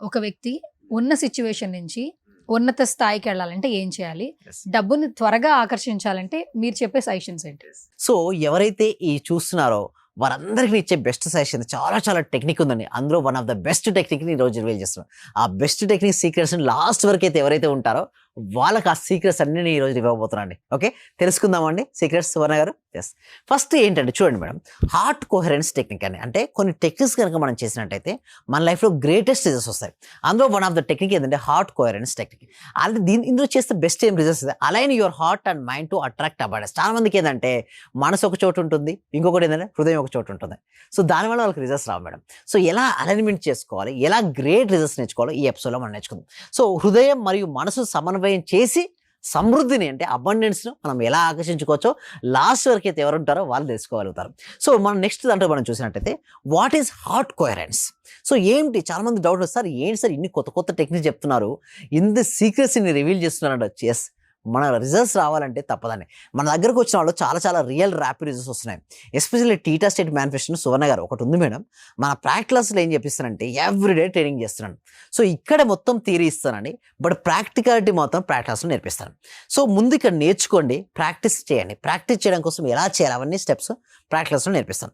ఒక వ్యక్తి ఉన్న సిట్యుయేషన్ నుంచి ఉన్నత స్థాయికి వెళ్ళాలంటే ఏం చేయాలి? Yes. డబ్బుని త్వరగా ఆకర్షించాలంటే మీరు చెప్పే సజెషన్స్ ఏంటి? సో ఎవరైతే ఈ చూస్తున్నారో వారందరికీ ఇచ్చే బెస్ట్ సజెషన్ చాలా చాలా టెక్నిక్ ఉందండి. అందులో వన్ ఆఫ్ ద బెస్ట్ టెక్నిక్ని ఈరోజు రివీల్ చేస్తున్నాం. ఆ బెస్ట్ టెక్నిక్ సీక్రెట్స్ని లాస్ట్ వరకు అయితే ఎవరైతే ఉంటారో వాళ్ళకి ఆ సీక్రెట్స్ అన్ని నేను ఈరోజు ఇవ్వబోతున్నాను. ఓకే, తెలుసుకుందామండి సీక్రెట్స్ సువర్ణ గారు. ఎస్, ఫస్ట్ ఏంటంటే చూడండి మేడం, హార్ట్ కోహరెన్స్ టెక్నిక్ అని. అంటే కొన్ని టెక్నిక్స్ కనుక మనం చేసినట్టయితే మన లైఫ్లో గ్రేటెస్ట్ రిజల్ట్స్ వస్తాయి. అందులో వన్ ఆఫ్ ద టెక్నిక్ ఏంటంటే హార్ట్ కోహరెన్స్ టెక్నిక్. అంటే ఇందులో చేస్తే బెస్ట్ ఏం results align your heart and mind to attract abundance. చాలా మందికి ఏంటంటే మనసు ఒక చోటు ఉంటుంది, ఇంకొకటి ఏంటంటే హృదయం ఒక చోటు ఉంటుంది. సో దానివల్ల వాళ్ళకి రిజల్ట్స్ రావు మేడం. సో ఎలా అలైన్మెంట్ చేసుకోవాలి, ఎలా గ్రేట్ రిజల్ట్స్ నేర్చుకోవాలో ఈ ఎపిసోడ్లో మనం నేర్చుకుందాం. సో హృదయం మరియు మనసు సమన్వయం చేసి సమృద్ధిని అంటే అబండెన్స్ను మనం ఎలా ఆకర్షించుకోవచ్చో లాస్ట్ వరకు అయితే ఎవరు ఉంటారో వాళ్ళు తెలుసుకోగలుగుతారు. సో మనం నెక్స్ట్ దాంట్లో మనం చూసినట్టయితే what is heart coherence. So ఏంటి, చాలా మంది డౌట్ వస్తారు, ఏంటి సార్ ఇన్ని కొత్త కొత్త టెక్నిక్స్ చెప్తున్నారు, ఇంత సీక్రెట్స్ని రివీల్ చేస్తున్నారంట. ఎస్, మన రిజల్ట్స్ రావాలంటే తప్పదండి. మన దగ్గరకు వచ్చిన వాళ్ళు చాలా చాలా రియల్ ర్యాపిడ్ రిజల్ట్స్ వస్తున్నాయి. ఎస్పెషల్లీ టీటా స్టేట్ మేనిఫెస్టేషన్ సువర్ణ గారు ఒకటి ఉంది మేడం. మన ప్రాక్టికల్స్లో ఏం చెప్పిస్తానంటే ఎవ్రీడే ట్రైనింగ్ చేస్తున్నాను. సో ఇక్కడ మొత్తం థియరీ ఇస్తానండి, బట్ ప్రాక్టికాలిటీ మాత్రం ప్రాక్టికల్స్లో నేర్పిస్తాను. సో ముందు ఇక్కడ నేర్చుకోండి, ప్రాక్టీస్ చేయండి. ప్రాక్టీస్ చేయడం కోసం ఎలా చేయాలి అవన్నీ స్టెప్స్ ప్రాక్టికల్స్లో నేర్పిస్తాను.